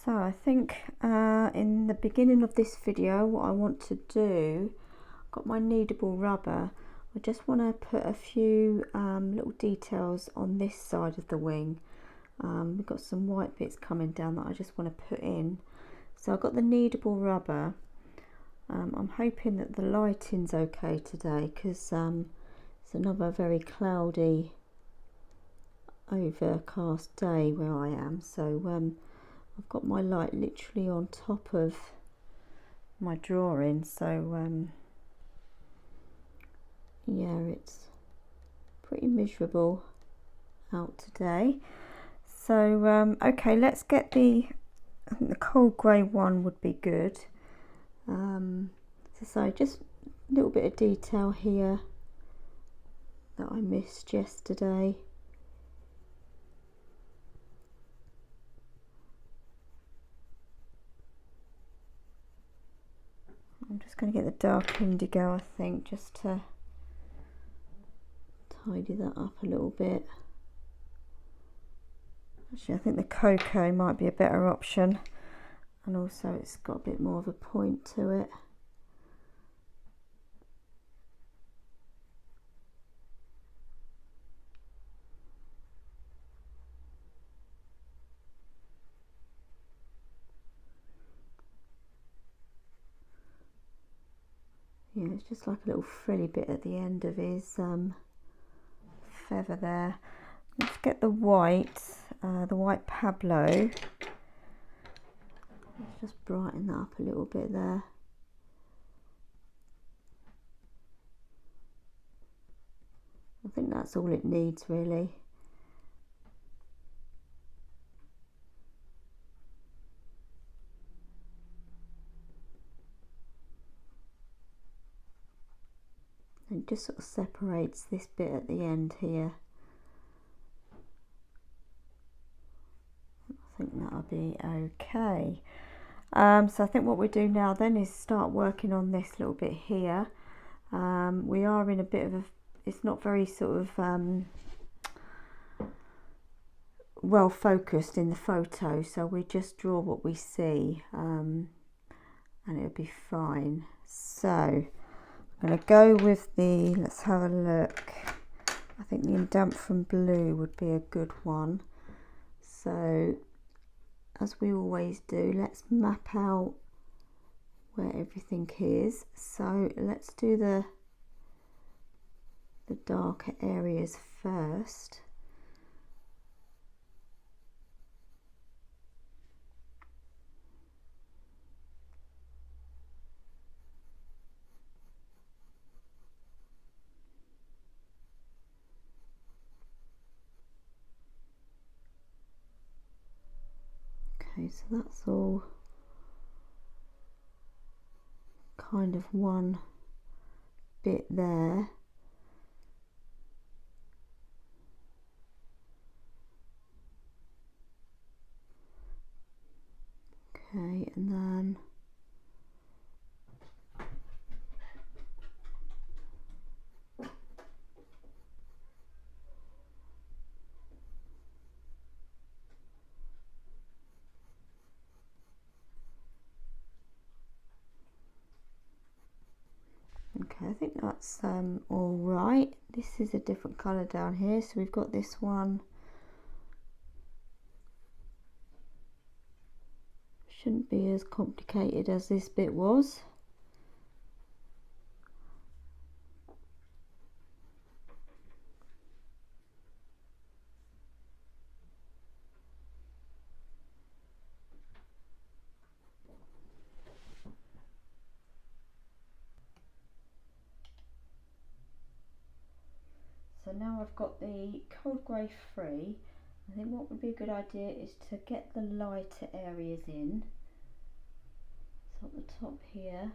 So I think in the beginning of this video, what I want to do, I've got my kneadable rubber. I just want to put a few little details on this side of the wing. We've got some white bits coming down that I just want to put in. So I've got the kneadable rubber. I'm hoping that the lighting's okay today, because it's another very cloudy, overcast day where I am. So I've got my light literally on top of my drawing, so yeah, it's pretty miserable out today. So okay, let's get I think the cold grey one would be good. So just a little bit of detail here that I missed yesterday. I'm just going to get the dark indigo, I think, just to tidy that up a little bit. Actually, I think the cocoa might be a better option, and also it's got a bit more of a point to it. Yeah, it's just like a little frilly bit at the end of his feather there. Let's get the white Pablo. Let's just brighten that up a little bit there. I think that's all it needs, really. It just sort of separates this bit at the end here. I think that'll be okay. So I think what we do now then is start working on this little bit here. We are in a bit of it's not very sort of well focused in the photo, so we just draw what we see, and it'll be fine. So I'm going to go with let's have a look. I think the indanthrene blue would be a good one. So as we always do, let's map out where everything is. So let's do the darker areas first. Okay, so that's all kind of one bit there. Okay, and then okay, I think that's all right. This is a different colour down here, so we've got this one. Shouldn't be as complicated as this bit was. So now I've got the cold grey free. I think what would be a good idea is to get the lighter areas in. So at the top here.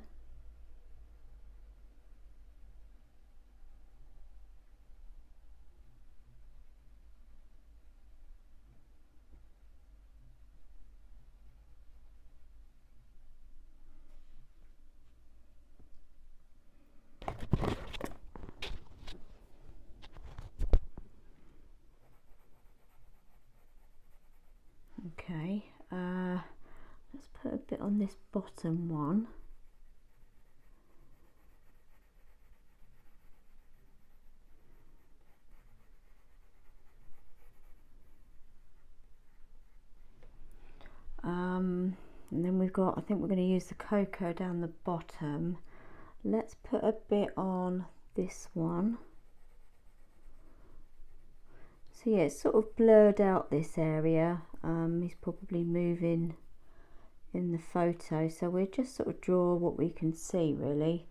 Okay, a bit on this bottom one. And then we've got, I think we're going to use the cocoa down the bottom. Let's put a bit on this one. So yeah, it's sort of blurred out this area. He's probably moving in the photo, so we'll just sort of draw what we can see really.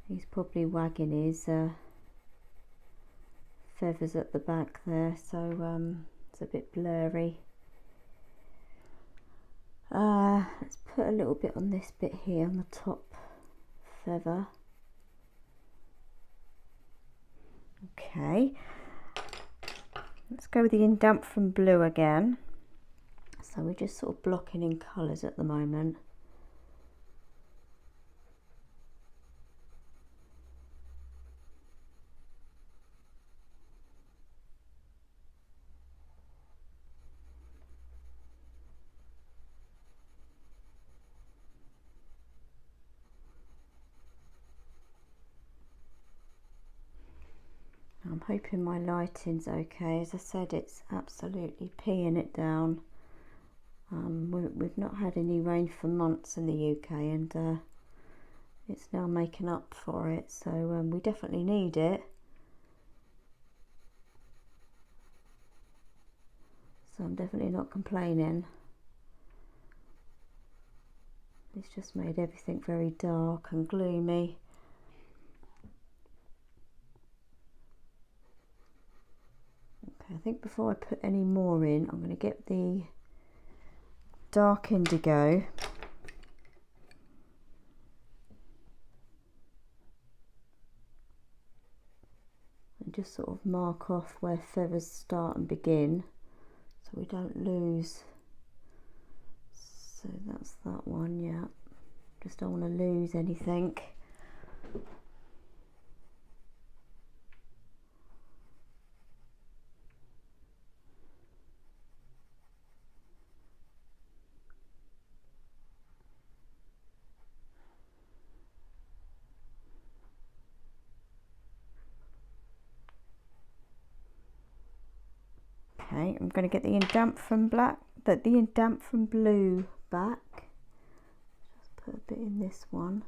He's probably wagging his feathers at the back there, so it's a bit blurry. Let's put a little bit on this bit here on the top feather. Okay, let's go with the indanthrene blue again. So we're just sort of blocking in colours at the moment. I'm hoping my lighting's okay. As I said, it's absolutely peeing it down. We've not had any rain for months in the UK, and it's now making up for it, so we definitely need it. So I'm definitely not complaining. It's just made everything very dark and gloomy. I think before I put any more in, I'm going to get the dark indigo and just sort of mark off where feathers start and begin so we don't lose. So that's that one, yeah. Just don't want to lose anything. Okay, I'm going to get the indanthrene blue back. Just put a bit in this one.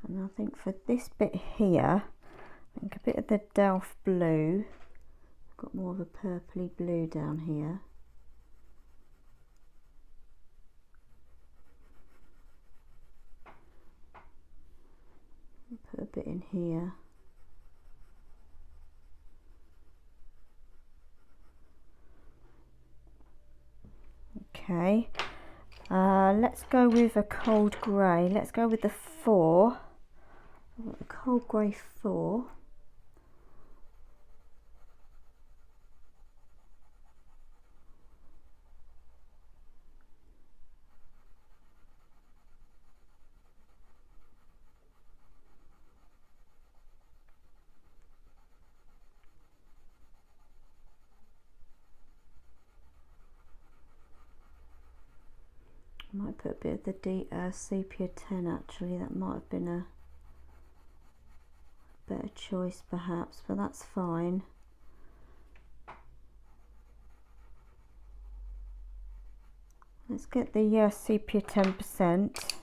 And I think for this bit here, I think a bit of the delft blue. Got more of a purpley blue down here. Put a bit in here. Okay, let's go with a cold grey. Let's go with the 4. I've got the cold grey 4. I might put a bit of the sepia 10 actually, that might have been a better choice perhaps, but that's fine. Let's get the sepia 10%,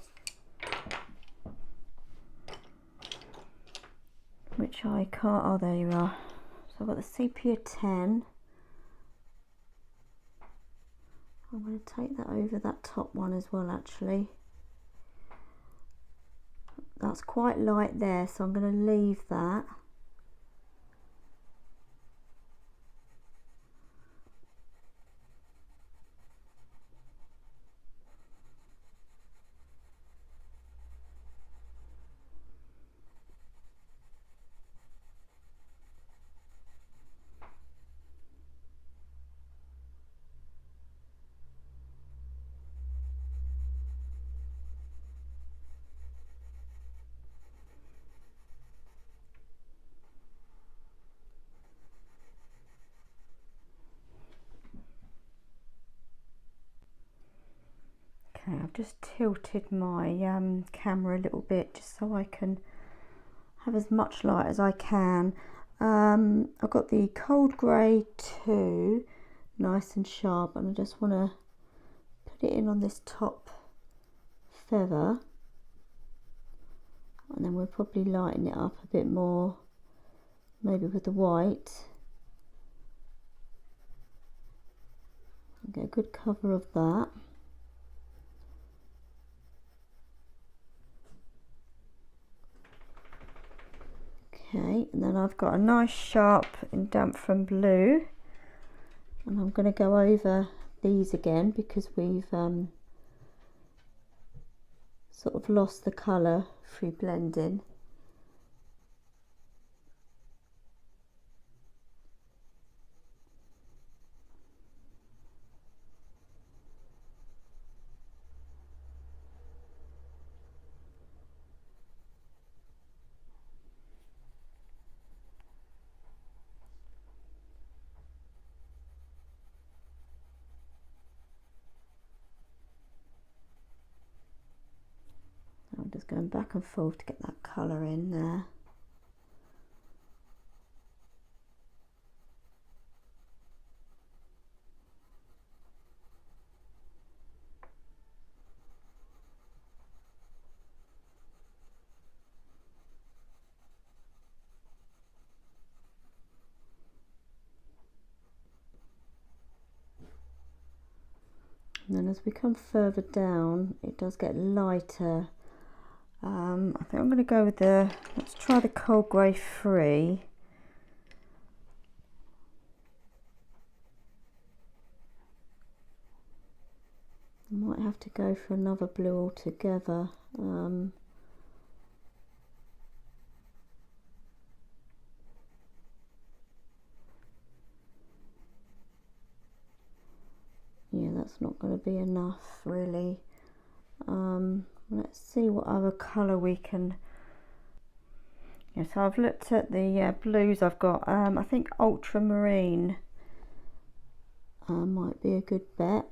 which I can't, oh there you are. So I've got the sepia 10. I'm going to take that over that top one as well actually. That's quite light there, so I'm going to leave that. Okay, I've just tilted my camera a little bit just so I can have as much light as I can. I've got the cold grey 2 nice and sharp, and I just want to put it in on this top feather, and then we'll probably lighten it up a bit more, maybe with the white, and get a good cover of that. Okay, and then I've got a nice sharp indanthrene blue, and I'm going to go over these again because we've sort of lost the colour through blending. I'm just going back and forth to get that colour in there. And then as we come further down, it does get lighter. I think I'm going to go with let's try the cold grey 3. I might have to go for another blue altogether. Yeah, that's not going to be enough really. Let's see what other colour we can. Yeah, so I've looked at the blues I've got. I think ultramarine might be a good bet.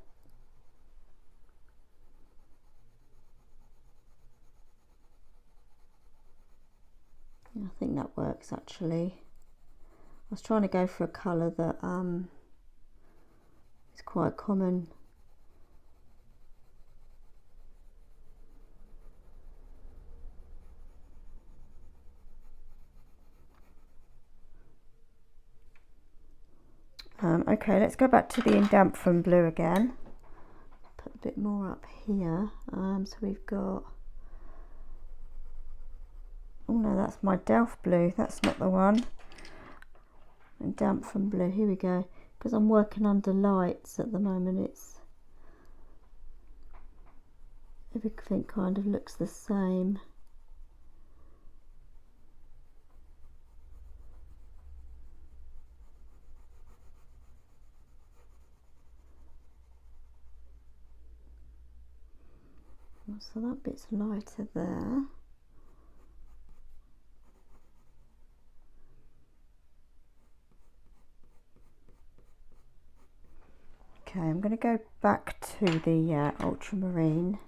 I think that works actually. I was trying to go for a colour that is quite common. Okay, let's go back to the indanthrene blue again. Put a bit more up here. So we've got, oh no, that's my delft blue, that's not the one. Indanthrene blue, here we go. Because I'm working under lights at the moment, it's everything kind of looks the same. So that bit's lighter there. Okay, I'm going to go back to the ultramarine.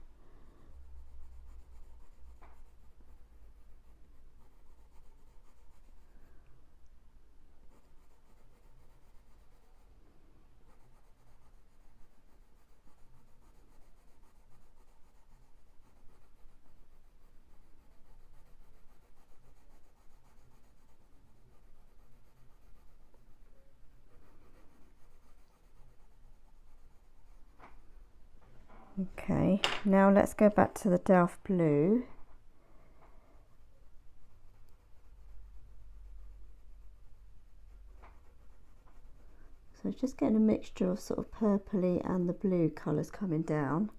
Okay, now let's go back to the delft blue. So it's just getting a mixture of sort of purpley and the blue colours coming down.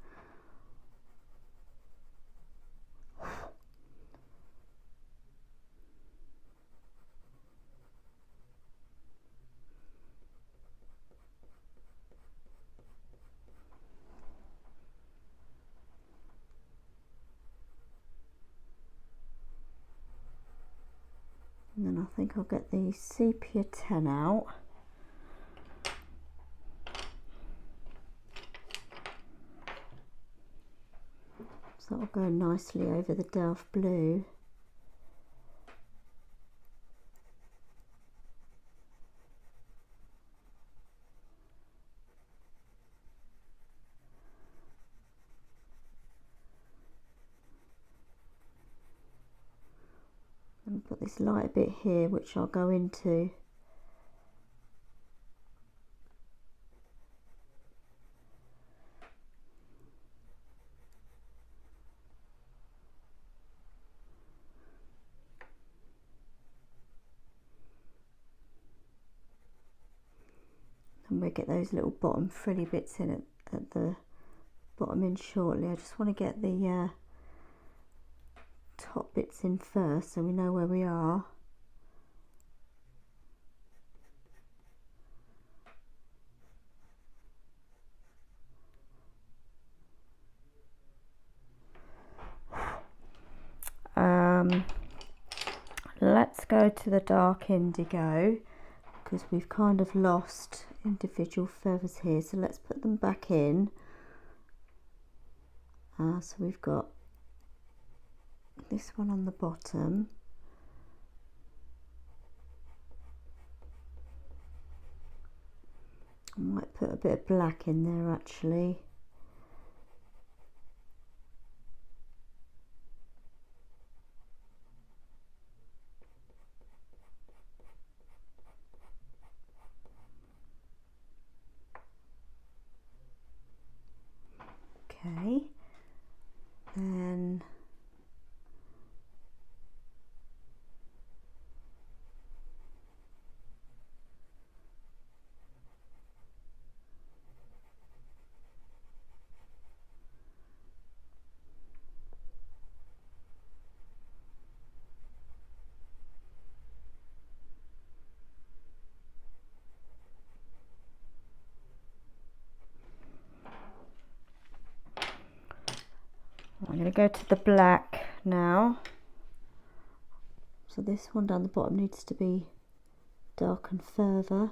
And then I think I'll get the sepia 10 out. So that'll go nicely over the delft blue. And put this lighter bit here, which I'll go into. And we'll get those little bottom frilly bits in at the bottom in shortly. I just want to get the top bits in first so we know where we are. Let's go to the dark indigo, because we've kind of lost individual feathers here, so let's put them back in. So we've got this one on the bottom, I might put a bit of black in there actually. Okay, then I'm going to go to the black now. So this one down the bottom needs to be darkened further.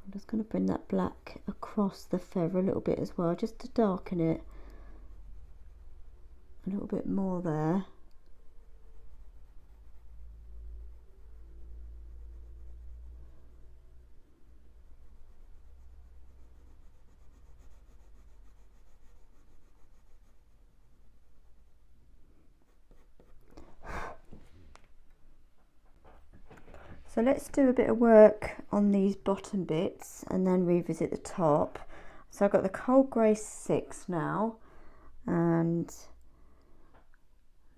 I'm just going to bring that black across the feather a little bit as well, just to darken it a little bit more there. So let's do a bit of work on these bottom bits and then revisit the top. So I've got the cold grey 6 now, and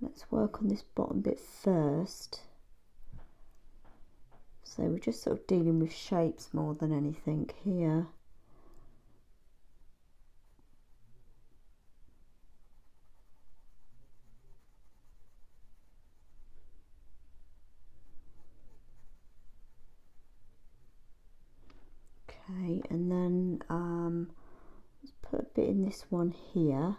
let's work on this bottom bit first. So we're just sort of dealing with shapes more than anything here. Okay, and then let's put a bit in this one here.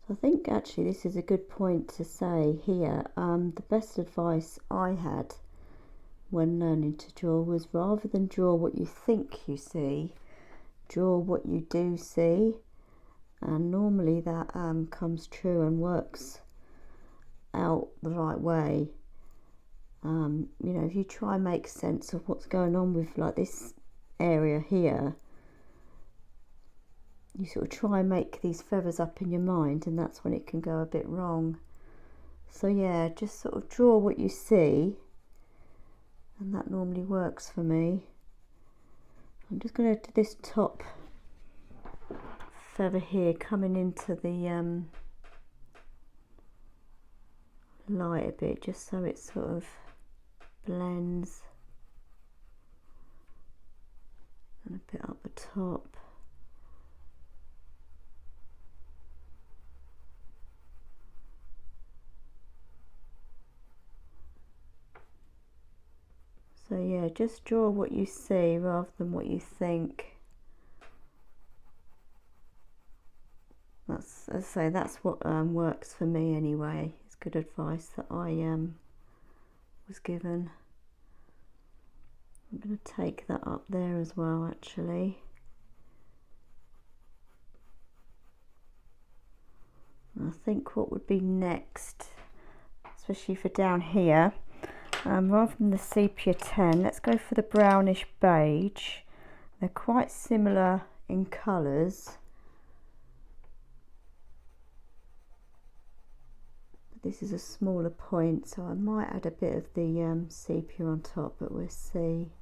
So I think actually this is a good point to say here. The best advice I had when learning to draw was, rather than draw what you think you see, draw what you do see, and normally that comes true and works out the right way. You know, if you try and make sense of what's going on with like this area here, you sort of try and make these feathers up in your mind, and that's when it can go a bit wrong. So yeah, just sort of draw what you see, and that normally works for me. I'm just going to do this top feather here coming into the light a bit, just so it sort of blends, and a bit up the top. So yeah, just draw what you see rather than what you think. That's, as I say, that's what works for me anyway. It's good advice that I was given. I'm going to take that up there as well, actually. And I think what would be next, especially for down here, rather than the sepia 10, let's go for the brownish beige. They're quite similar in colours, but this is a smaller point, so I might add a bit of the sepia on top, but we'll see.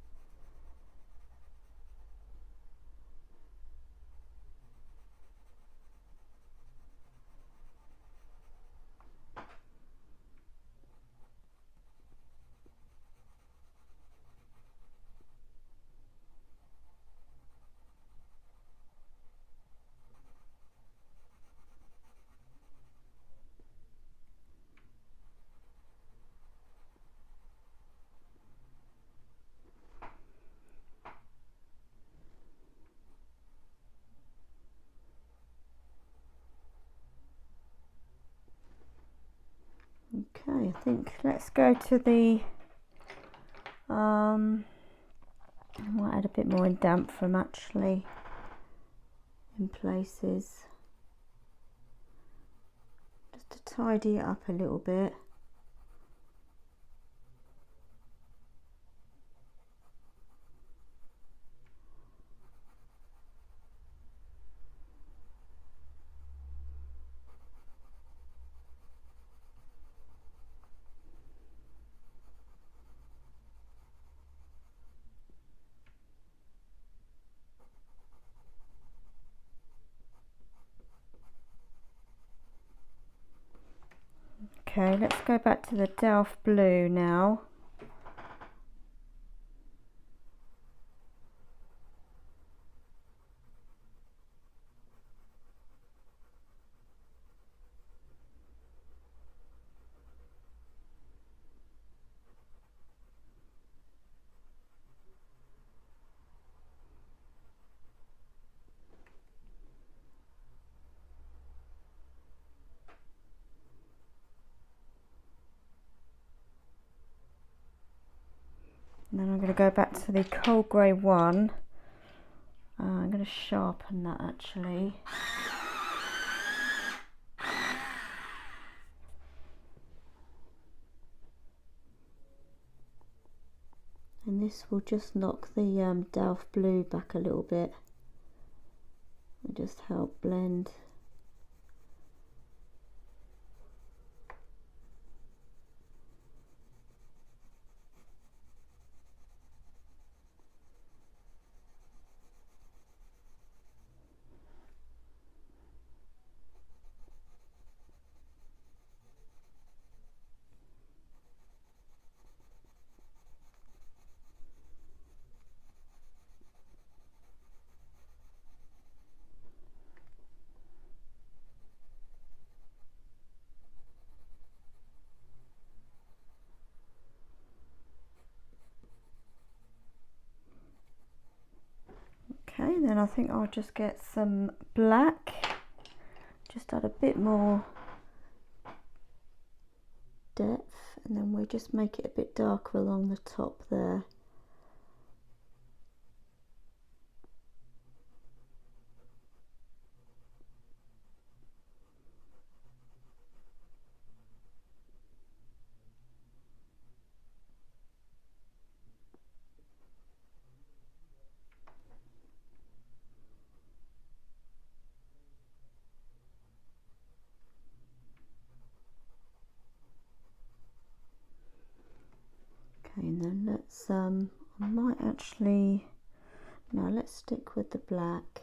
Okay, I think let's go to the I might add a bit more indanthrene actually in places, just to tidy it up a little bit. Okay, let's go back to the delft blue now. And then I'm going to go back to the cold grey one. I'm going to sharpen that actually. And this will just knock the delft blue back a little bit and just help blend. Okay, then I think I'll just get some black, just add a bit more depth, and then we'll just make it a bit darker along the top there. Okay, and then let's I might actually, no, let's stick with the black.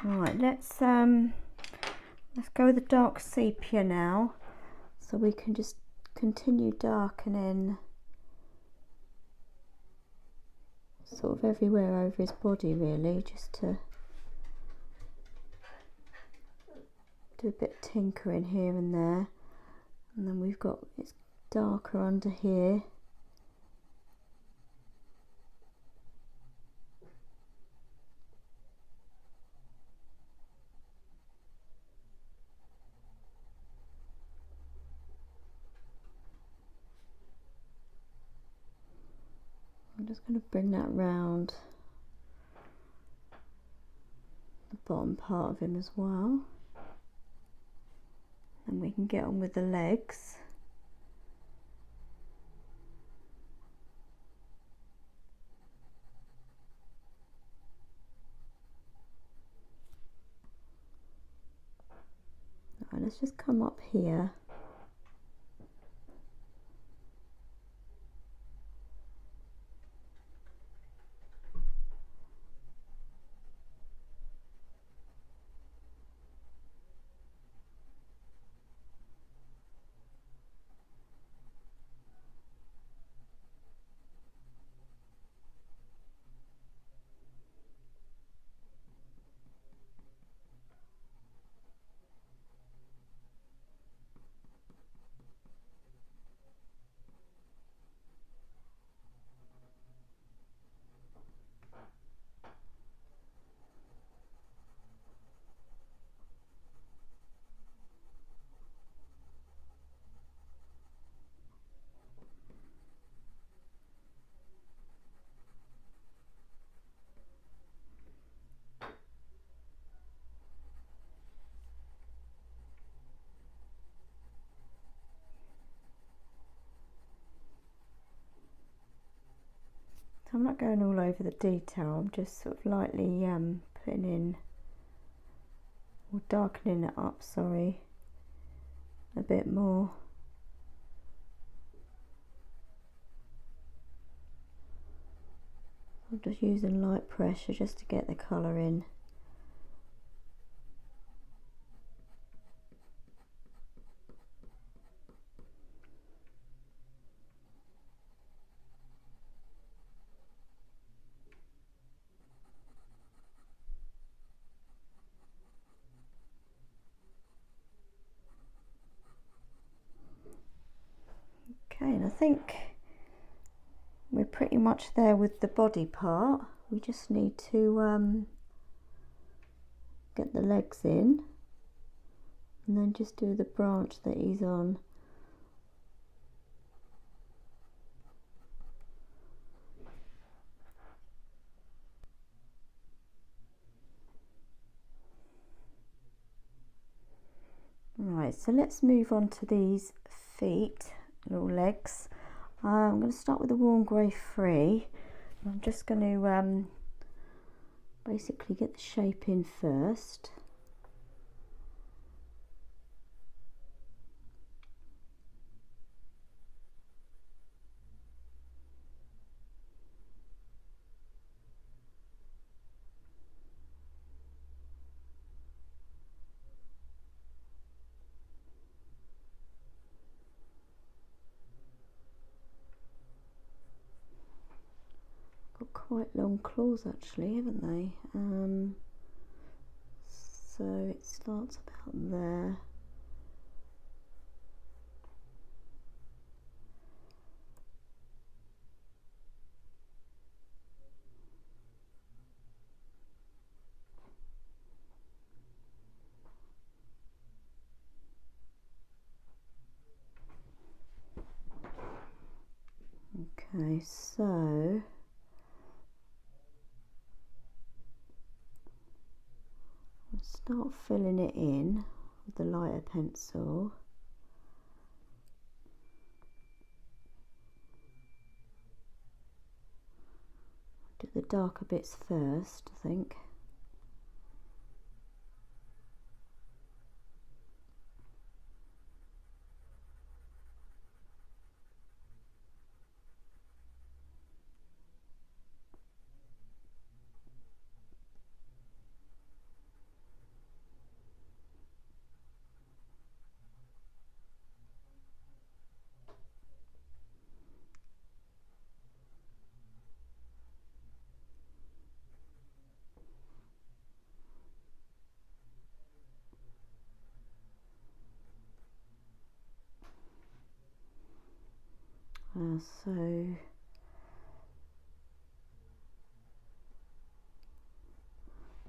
Right, let's go with the dark sepia now, so we can just continue darkening sort of everywhere over his body, really, just to do a bit of tinkering here and there. And then we've got, it's darker under here. I'm just going to bring that round the bottom part of him as well. And we can get on with the legs. Right, let's just come up here. I'm not going all over the detail, I'm just sort of lightly putting in, or darkening it up, sorry, a bit more. I'm just using light pressure just to get the colour in. Okay, and I think we're pretty much there with the body part. We just need to get the legs in and then just do the branch that he's on. Right, so let's move on to these feet, little legs. I'm going to start with the warm grey 3. I'm just going to basically get the shape in first. Quite long claws actually, haven't they? So it starts about there. Okay, so start filling it in with the lighter pencil. Do the darker bits first, I think.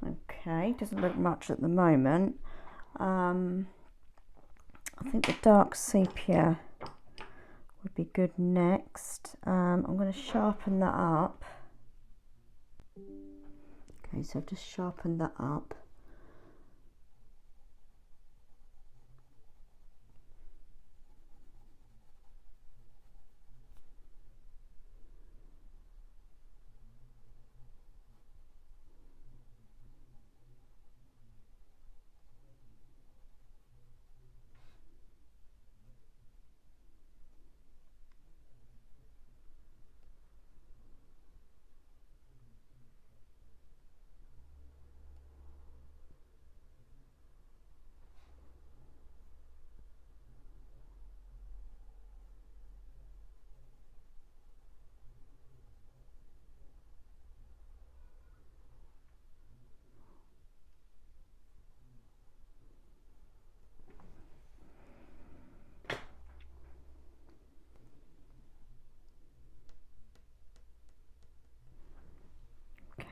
Okay, doesn't look much at the moment. I think the dark sepia would be good next. I'm going to sharpen that up. Okay, so I've just sharpened that up.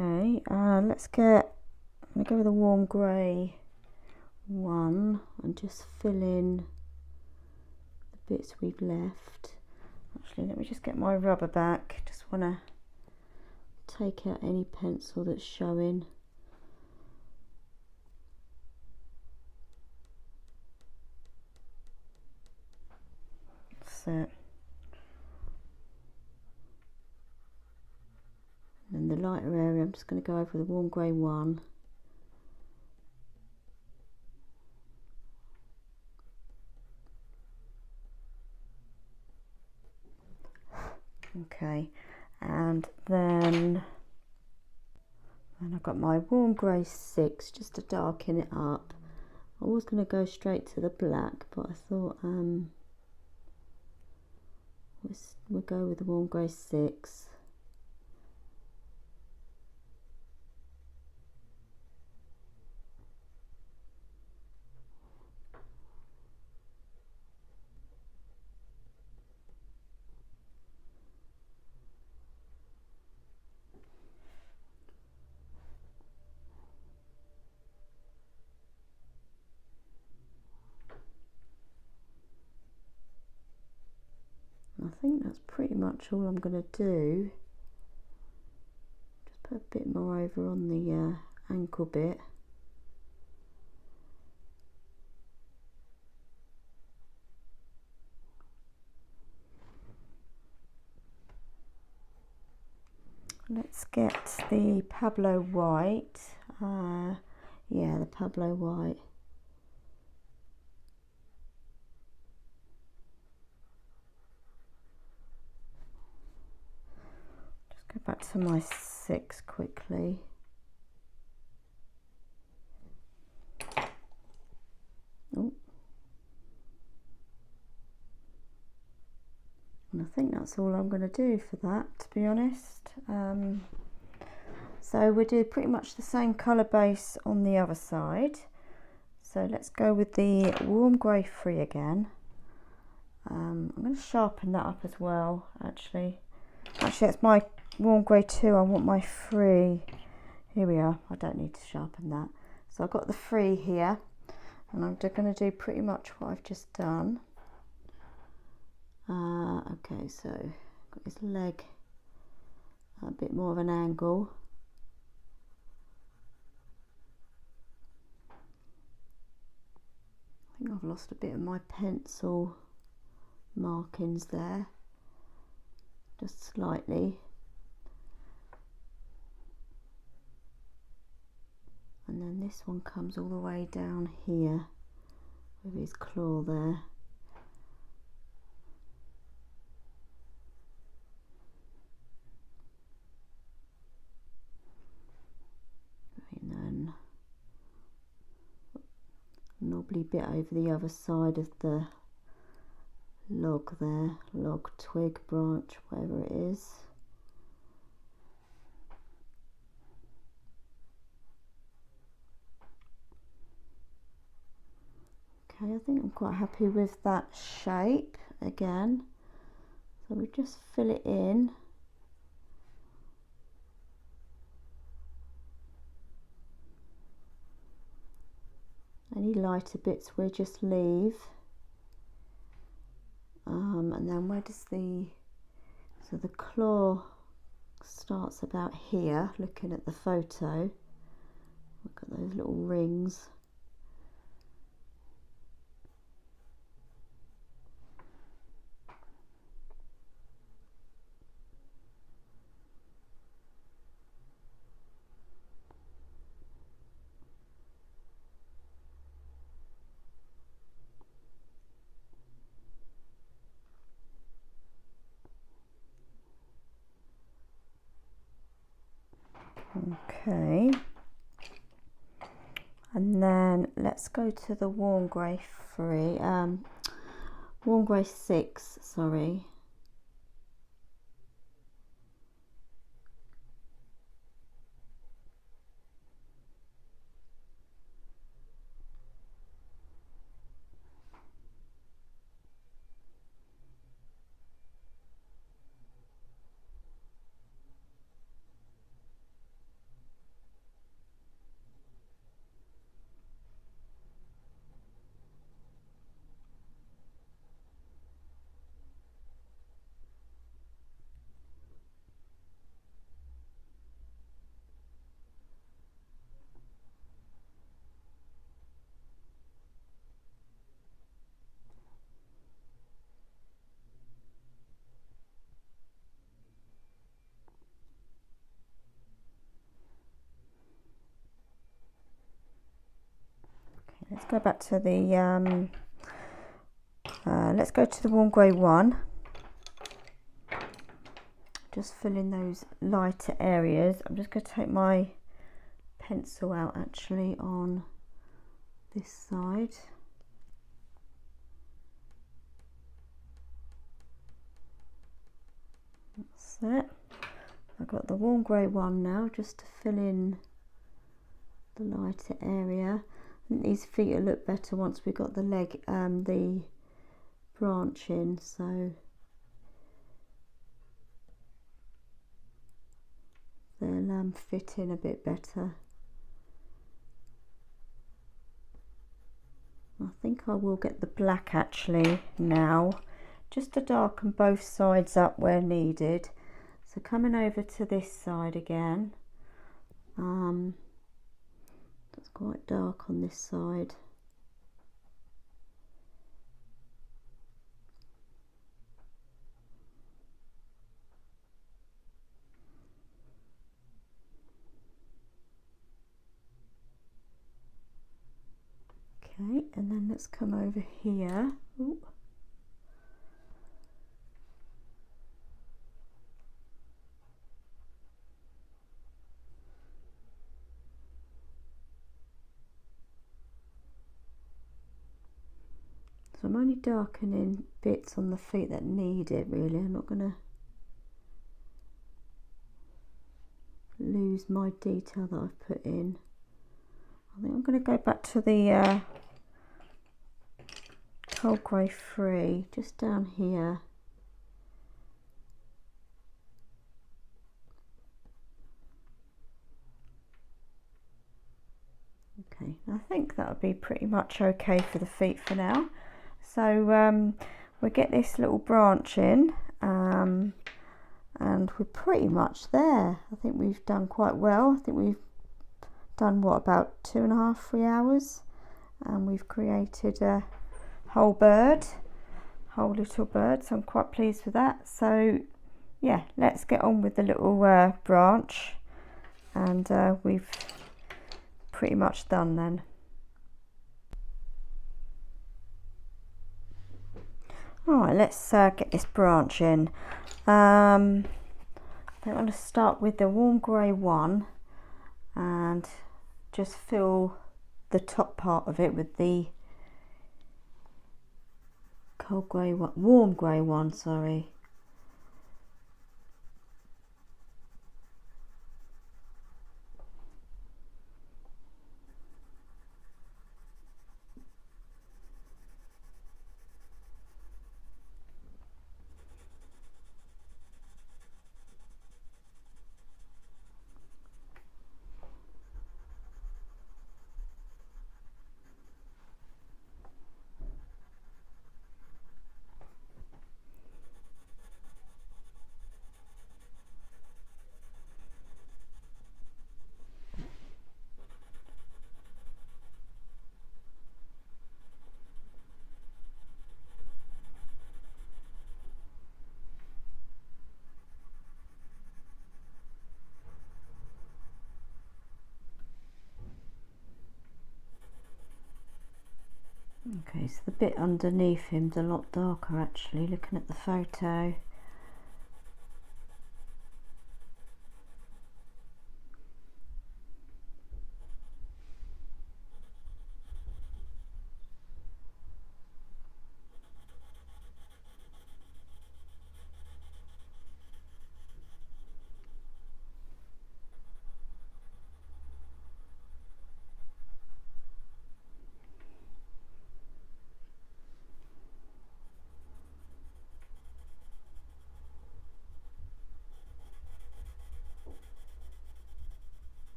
Okay, I'm going to go with a warm grey one and just fill in the bits we've left. Actually, let me just get my rubber back. Just want to take out any pencil that's showing. That's it. And the lighter area, I'm just going to go over the warm grey one. Okay, and then I've got my warm grey 6 just to darken it up. I was going to go straight to the black, but I thought we'll go with the warm grey 6. I think that's pretty much all I'm going to do. Just put a bit more over on the ankle bit. Let's get the Pablo white. Yeah, the Pablo white. Go back to my 6 quickly. Oh. And I think that's all I'm going to do for that, to be honest. So we do pretty much the same colour base on the other side. So let's go with the warm grey 3 again. I'm going to sharpen that up as well, actually. Actually, it's my warm grey 2, I want my 3. Here we are, I don't need to sharpen that. So I've got the 3 here, and I'm going to do pretty much what I've just done. Okay, so got his leg at a bit more of an angle. I think I've lost a bit of my pencil markings there, just slightly. And then this one comes all the way down here with his claw there. And then a knobbly bit over the other side of the log there, log, twig, branch, whatever it is. Okay, I think I'm quite happy with that shape again. So we just fill it in. Any lighter bits we just leave. And then where does so the claw starts about here, looking at the photo. Look at those little rings. Okay, and then let's go to the warm grey 6, sorry. Let's go back to the let's go to the warm grey 1. Just fill in those lighter areas. I'm just going to take my pencil out actually on this side. That's it. I've got the warm grey 1 now, just to fill in the lighter area. I think these feet will look better once we've got the leg, the branch in, so they'll fit in a bit better. I think I will get the black actually now, just to darken both sides up where needed. So coming over to this side again, it's quite dark on this side. Okay, and then let's come over here. Ooh. So I'm only darkening bits on the feet that need it really. I'm not going to lose my detail that I've put in. I think I'm going to go back to the cold grey 3, just down here. Okay, I think that would be pretty much okay for the feet for now. So we'll get this little branch in, and we're pretty much there. I think we've done quite well. I think we've done what, about 2.5, 3 hours, and we've created a whole little bird, so I'm quite pleased with that. So yeah, let's get on with the little branch, and we've pretty much done then. Alright, let's get this branch in. I think I'm going to start with the warm grey 1 and just fill the top part of it with the cold grey 1, warm grey 1, sorry. Okay, so the bit underneath him's a lot darker actually, looking at the photo.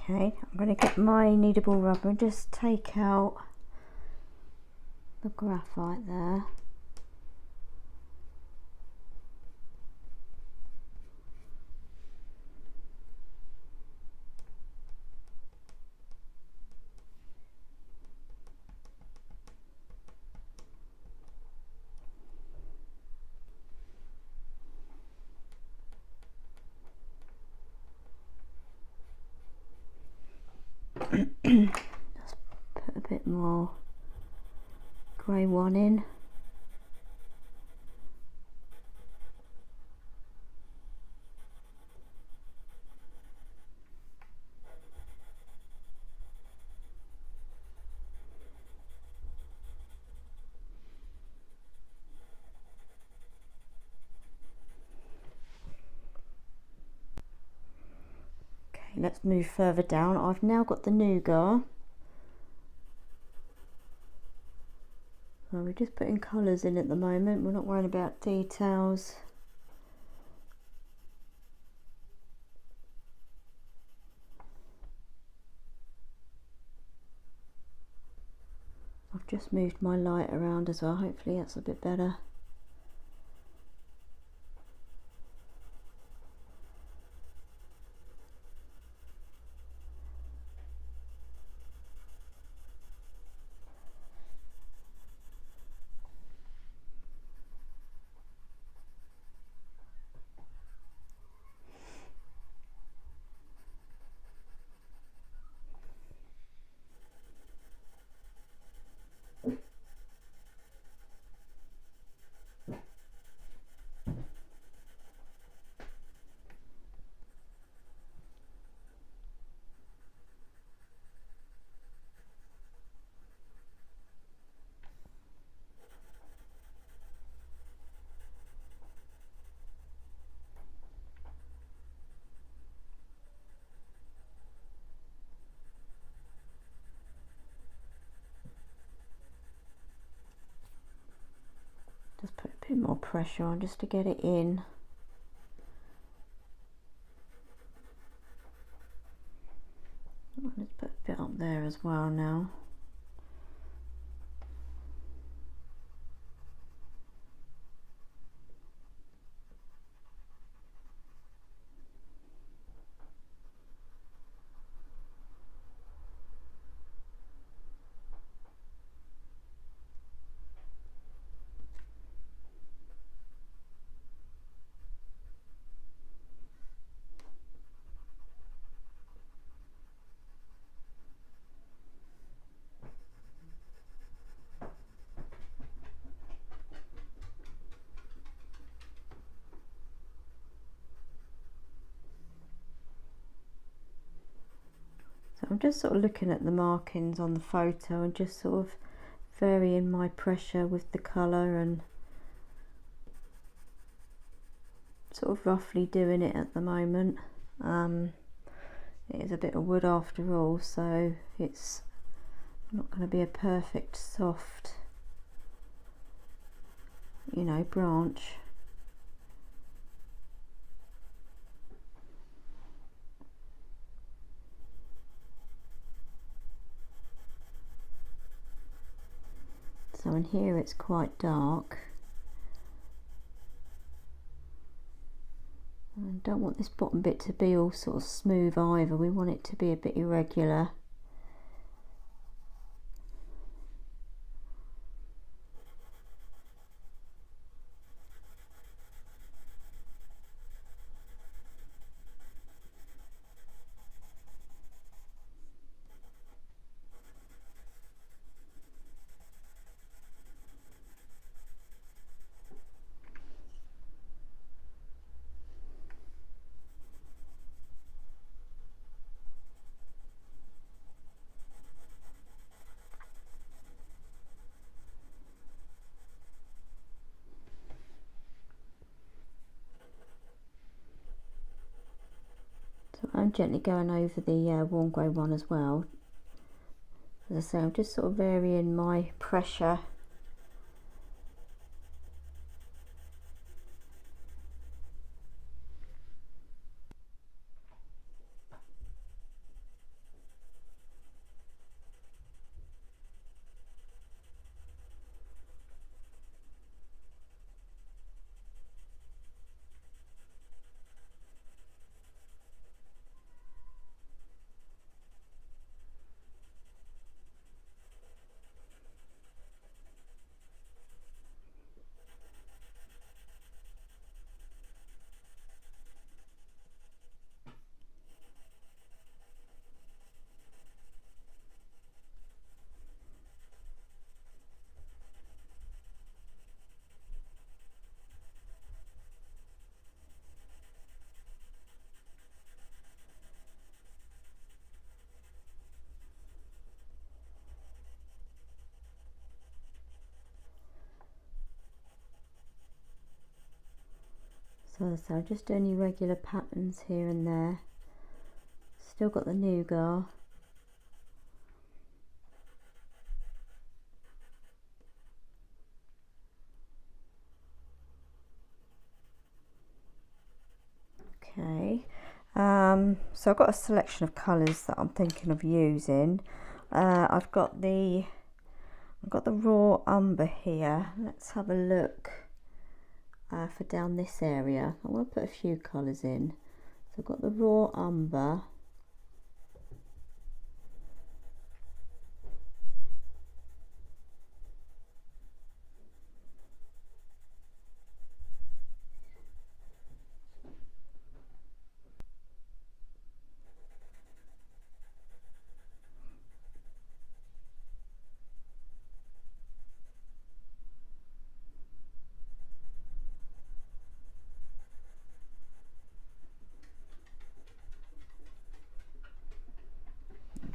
Okay, I'm going to get my kneadable rubber and just take out the graphite there. Just put a bit more grey one in. Okay, let's move further down. I've now got the nougat. So we're just putting colours in at the moment, we're not worrying about details. I've just moved my light around as well, hopefully that's a bit better. Just put a bit more pressure on just to get it in. Let's put a bit up there as well now. So I'm just sort of looking at the markings on the photo and just sort of varying my pressure with the colour and sort of roughly doing it at the moment. It is a bit of wood after all, so it's not going to be a perfect soft, you know, branch. So in here it's quite dark. And don't want this bottom bit to be all sort of smooth either, we want it to be a bit irregular. So I'm gently going over the warm grey one as well. As I say, I'm just sort of varying my pressure. So as I say, I'm just doing irregular patterns here and there. Still got the nougat. Okay, so I've got a selection of colours that I'm thinking of using. I've got the raw umber here. Let's have a look for down this area. I want to put a few colours in. So I've got the raw umber.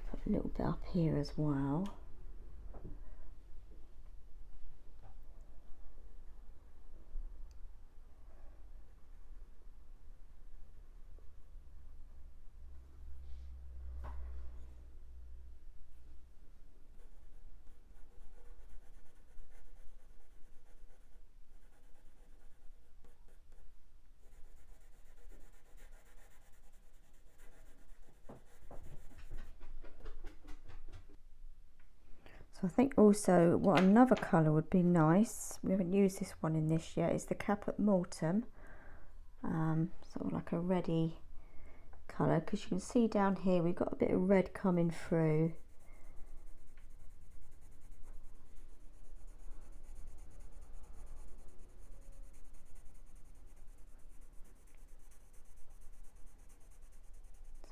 Put a little bit up here as well. So I think also what another colour would be nice, we haven't used this one in this yet, is the caput mortuum. Sort of like a reddy colour, because you can see down here we've got a bit of red coming through.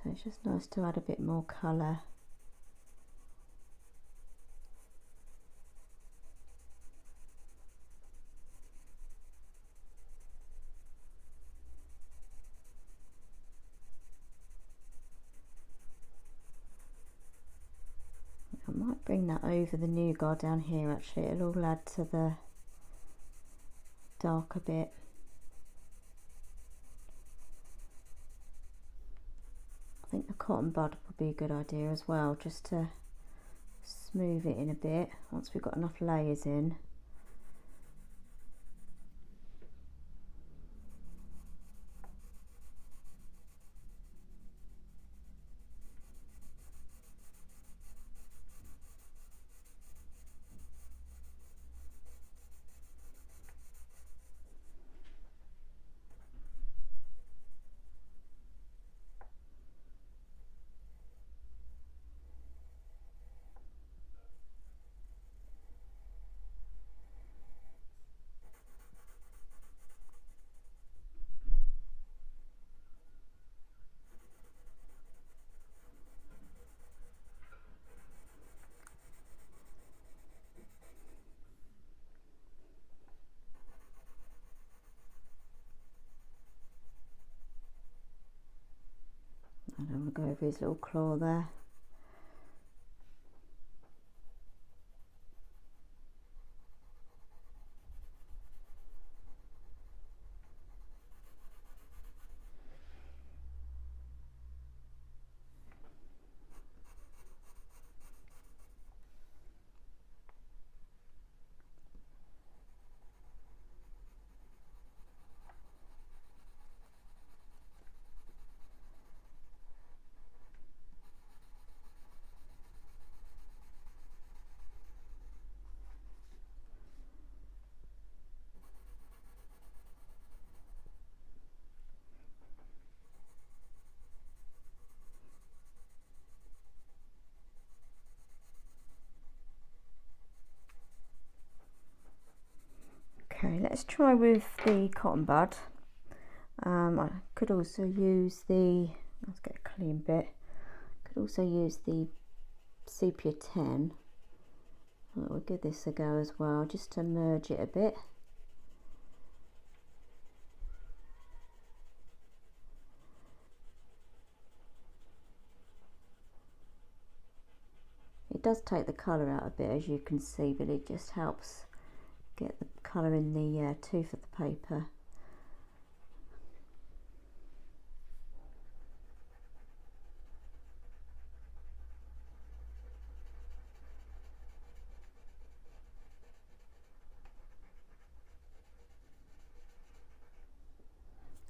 So it's just nice to add a bit more colour. I might bring that over the nougat down here actually, it'll all add to the darker bit. I think the cotton bud would be a good idea as well, just to smooth it in a bit once we've got enough layers in. I don't want to go over his little claw there. Okay, let's try with the cotton bud. I could also use the, let's get a clean bit, could also use the sepia 10. We'll give this a go as well, just to merge it a bit. It does take the colour out a bit, as you can see, but it just helps get the colour in the tooth of the paper.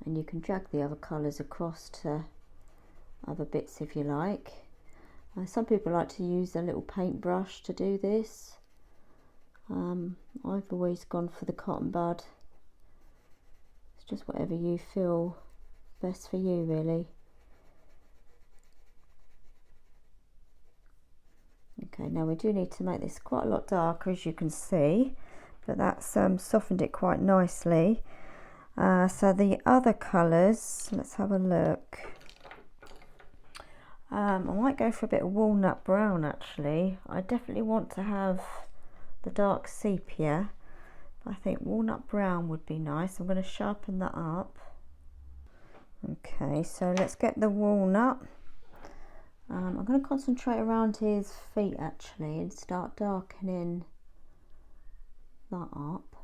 And you can drag the other colours across to other bits if you like. Some people like to use a little paintbrush to do this. I've always gone for the cotton bud. It's just whatever you feel best for you, really. Okay, now we do need to make this quite a lot darker, as you can see, but that's softened it quite nicely. So the other colours, let's have a look. I might go for a bit of walnut brown actually. I definitely want to have the dark sepia, but I think walnut brown would be nice. I'm going to sharpen that up. Okay, so let's get the walnut. I'm going to concentrate around his feet actually and start darkening that up.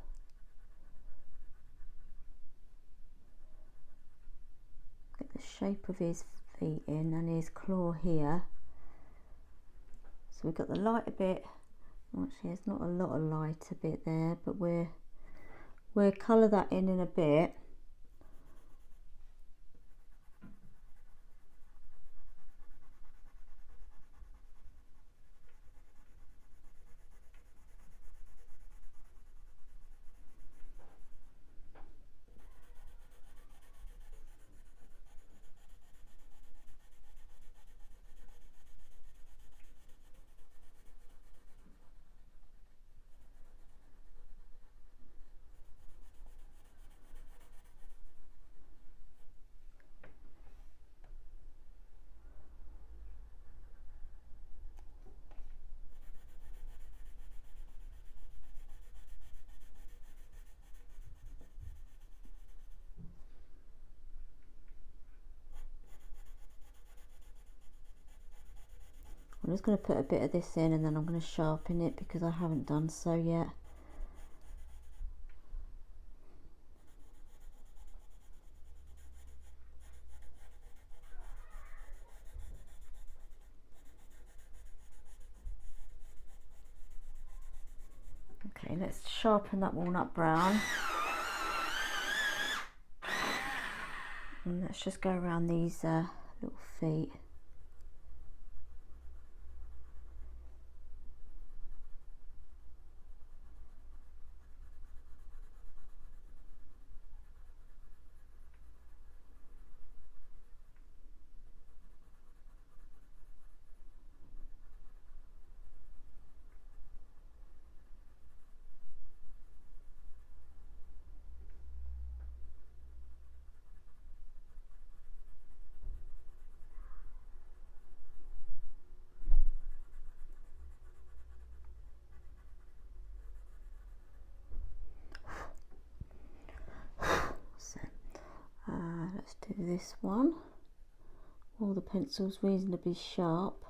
Get the shape of his feet in and his claw here. So we've got the lighter bit. Actually, there's not a lot of lighter bit there, but we'll colour that in a bit. I'm just going to put a bit of this in and then I'm going to sharpen it because I haven't done so yet. Okay, let's sharpen that walnut brown. And let's just go around these little feet. Let's do this one. while the pencil's reasonably sharp.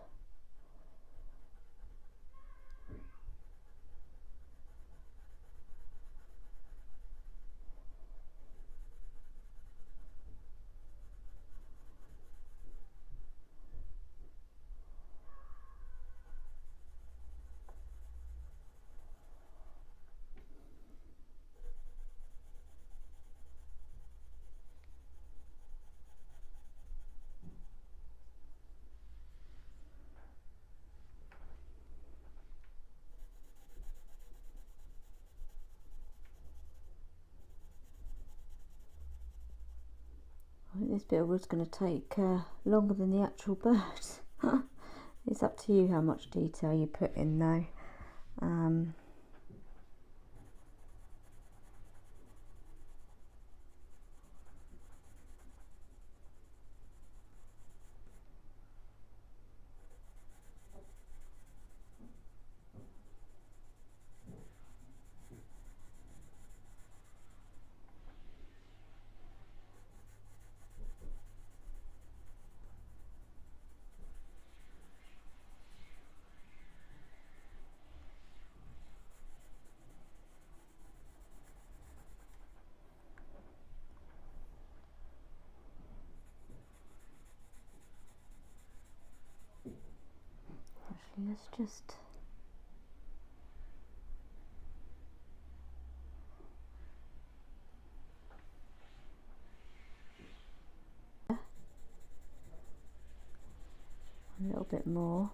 I think this bit of wood's going to take longer than the actual bird. It's up to you how much detail you put in though. Actually, let's just a little bit more.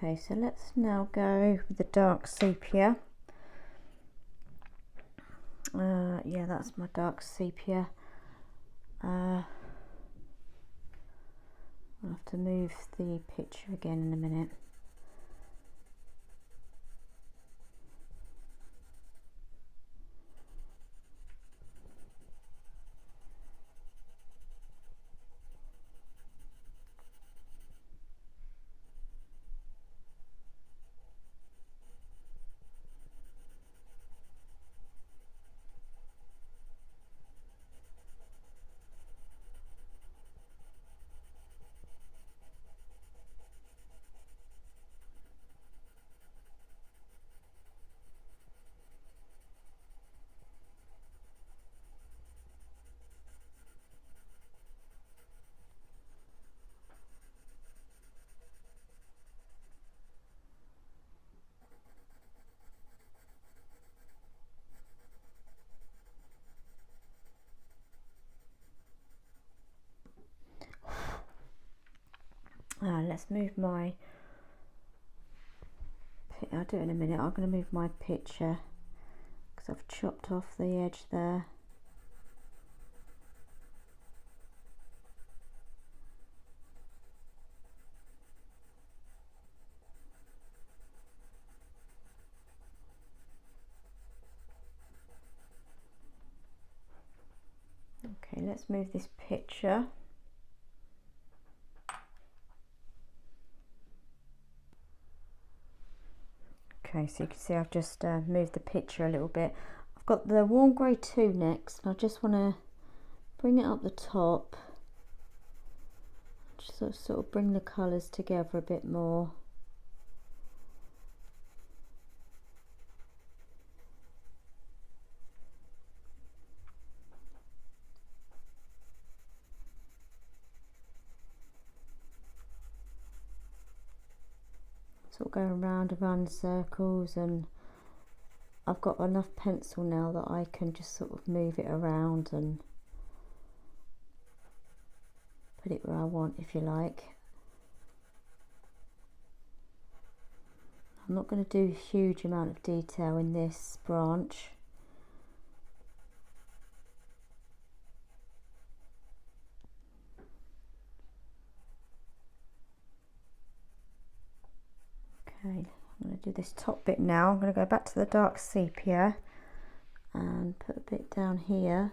Okay, so let's now go with the dark sepia. Yeah, that's my dark sepia. I'll have to move the picture again in a minute. Let's move my, I'll do it in a minute. I'm going to move my picture because I've chopped off the edge there. Okay, let's move this picture. Okay, so you can see I've just moved the picture a little bit. I've got the warm grey 2 next, and I just want to bring it up the top, just sort of bring the colours together a bit more. Sort of going round and round in circles, and I've got enough pencil now that I can just sort of move it around and put it where I want, if you like. I'm not going to do a huge amount of detail in this branch. Okay, I'm going to do this top bit now. I'm going to go back to the dark sepia and put a bit down here.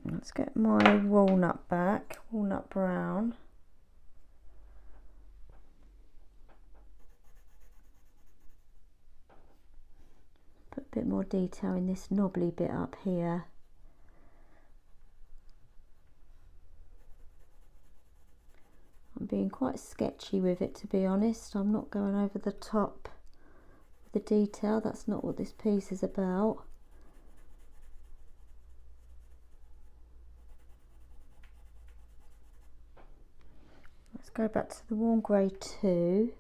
Let's get my walnut back, walnut brown. Put a bit more detail in this knobbly bit up here. I'm being quite sketchy with it, to be honest. I'm not going over the top with the detail. That's not what this piece is about. Let's go back to the warm grey 2.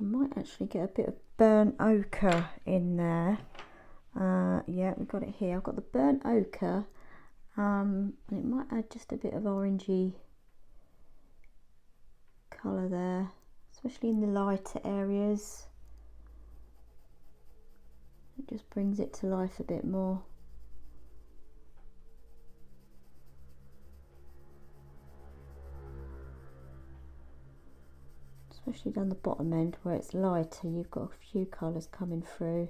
I might actually get a bit of burnt ochre in there. Yeah, we've got it here. I've got the burnt ochre, and it might add just a bit of orangey colour there, especially in the lighter areas. It just brings it to life a bit more. Especially down the bottom end where it's lighter, you've got a few colours coming through.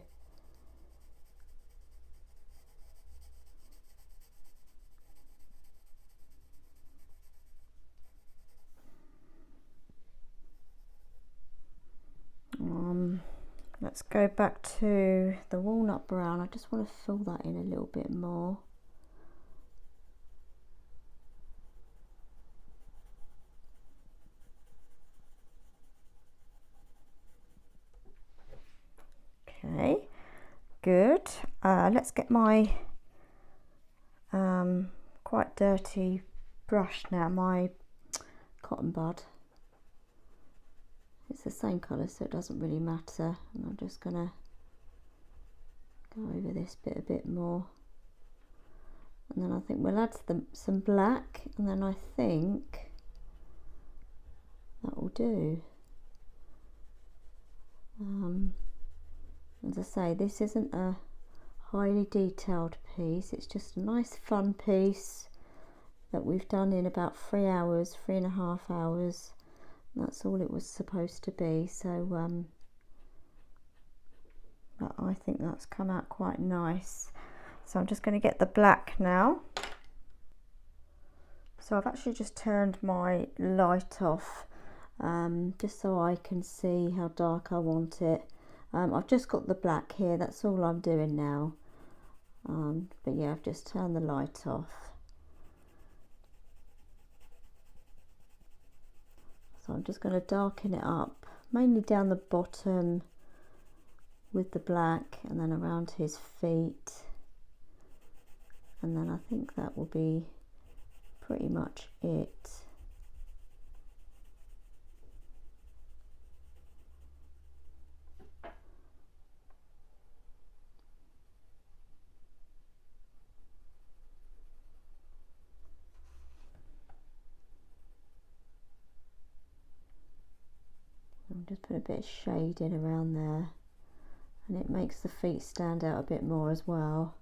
Let's go back to the walnut brown. I just want to fill that in a little bit more. Okay, good. Let's get my quite dirty brush now, my cotton bud. It's the same colour, so it doesn't really matter. And I'm just going to go over this bit a bit more. And then I think we'll add some black, and then I think that will do. As I say, this isn't a highly detailed piece, it's just a nice fun piece that we've done in about 3 hours, 3.5 hours. That's all it was supposed to be, so but I think that's come out quite nice. So I'm just going to get the black now. So I've actually just turned my light off, just so I can see how dark I want it. I've just got the black here, that's all I'm doing now. But yeah, I've just turned the light off. So I'm just going to darken it up, mainly down the bottom with the black, and then around his feet. And then I think that will be pretty much it. I'll just put a bit of shading around there, and it makes the feet stand out a bit more as well.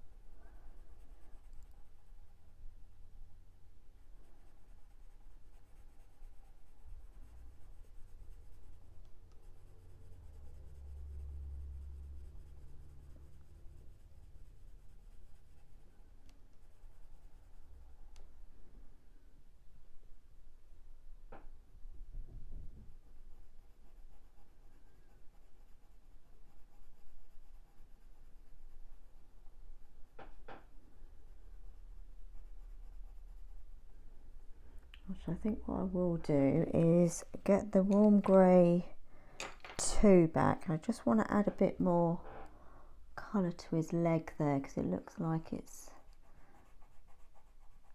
So I think what I will do is get the warm grey 2 back. I just want to add a bit more colour to his leg there, because it looks like it's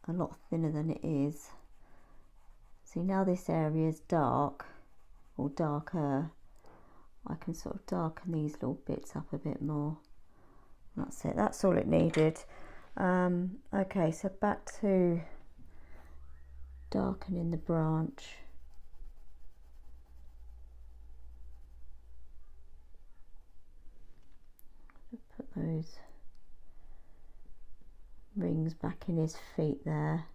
a lot thinner than it is. See, now this area is dark or darker, I can sort of darken these little bits up a bit more. That's it, that's all it needed. Okay, so back to darkening the branch. Put those rings back in his feet there.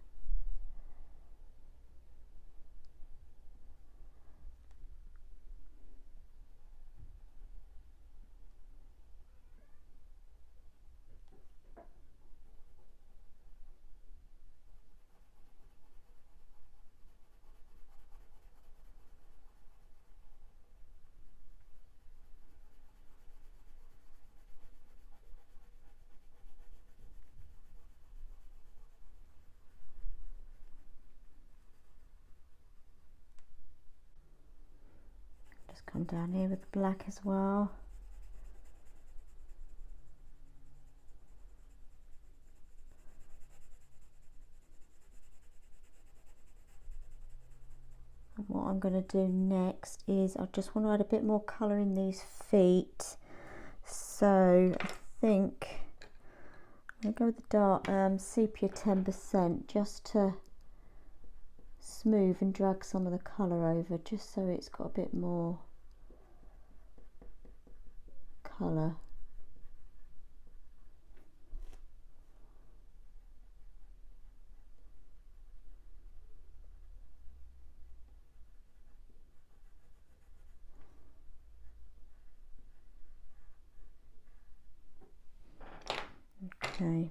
Just come down here with the black as well. And what I'm going to do next is I just want to add a bit more colour in these feet. So I think I'm going to go with the dark sepia 10%, just to smooth and drag some of the colour over, just so it's got a bit more colour. Okay,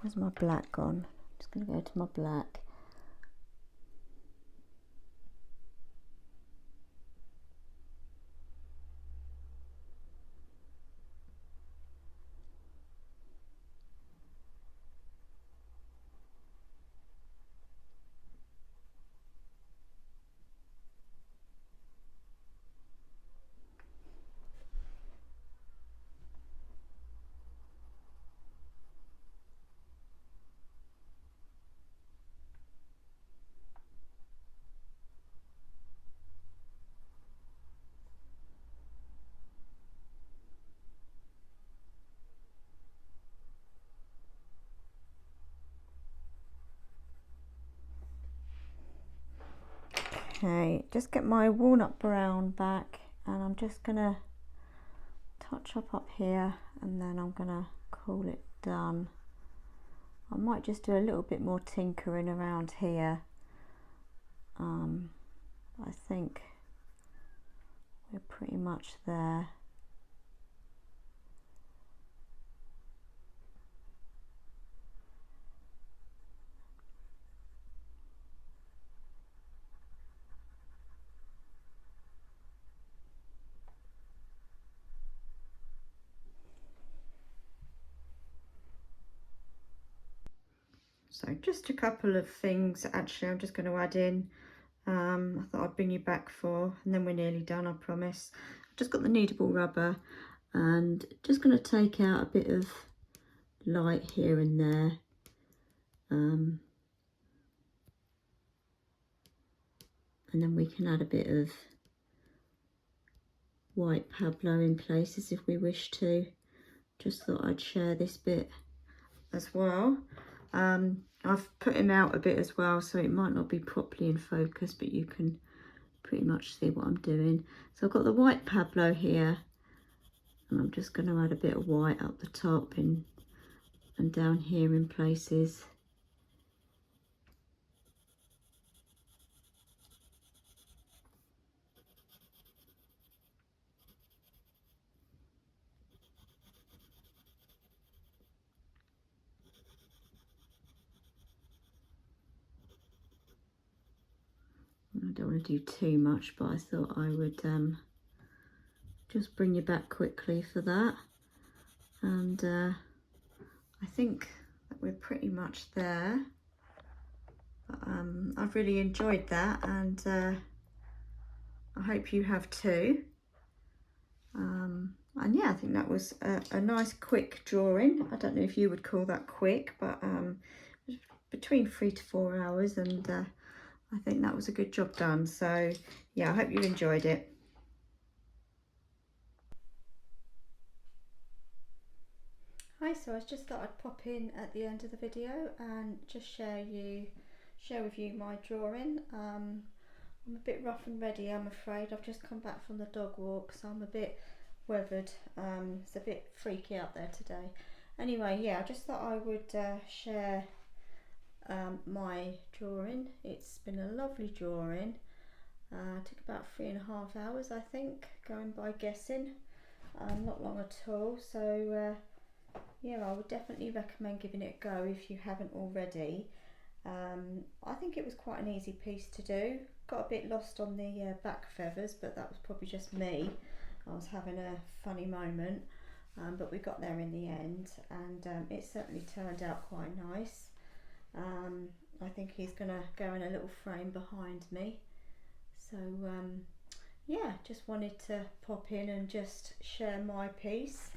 where's my black gone? I'm just going to go to my black. Okay, just get my walnut brown back, and I'm just gonna touch up here, and then I'm gonna call it done. I might just do a little bit more tinkering around here. I think we're pretty much there. So just a couple of things actually I'm just going to add in. I thought I'd bring you back for, and then we're nearly done, I promise. I've just got the kneadable rubber and just going to take out a bit of light here and there. And then we can add a bit of white Pablo in places if we wish to. Just thought I'd share this bit as well. I've put him out a bit as well, so it might not be properly in focus, but you can pretty much see what I'm doing. So I've got the white Pablo here, and I'm just going to add a bit of white up the top and down here in places. I don't want to do too much, but I thought I would just bring you back quickly for that. And I think we're pretty much there. I've really enjoyed that, and I hope you have too. And yeah, I think that was a nice quick drawing. I don't know if you would call that quick, but between 3 to 4 hours, and I think that was a good job done. So yeah, I hope you enjoyed it. Hi, so I just thought I'd pop in at the end of the video and just share with you my drawing. I'm a bit rough and ready, I'm afraid. I've just come back from the dog walk, so I'm a bit weathered. It's a bit freaky out there today. Anyway, yeah, I just thought I would share my drawing. It's been a lovely drawing. Took about 3.5 hours, I think, going by guessing. Not long at all. So yeah, I would definitely recommend giving it a go if you haven't already. I think it was quite an easy piece to do. Got a bit lost on the back feathers, but that was probably just me. I was having a funny moment, but we got there in the end, and it certainly turned out quite nice. I think he's gonna go in a little frame behind me. So yeah, just wanted to pop in and just share my piece.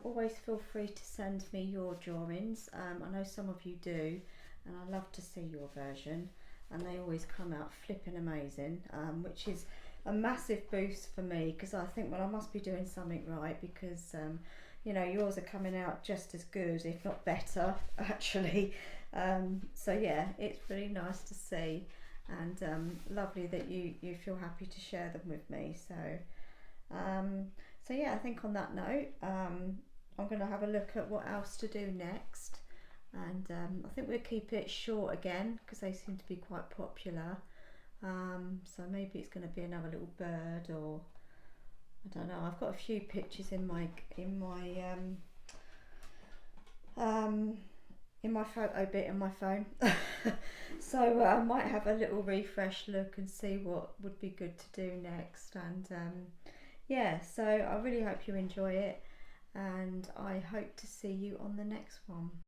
Always feel free to send me your drawings. I know some of you do, and I love to see your version, and they always come out flipping amazing, which is a massive boost for me, because I think, well, I must be doing something right, because you know, yours are coming out just as good, if not better, actually. So yeah, it's really nice to see, and lovely that you feel happy to share them with me. So yeah, I think on that note, I'm going to have a look at what else to do next, and I think we'll keep it short again, because they seem to be quite popular. So maybe it's going to be another little bird, or I don't know. I've got a few pictures in my photo bit on my phone. So I might have a little refresh look and see what would be good to do next. And yeah, so I really hope you enjoy it, and I hope to see you on the next one.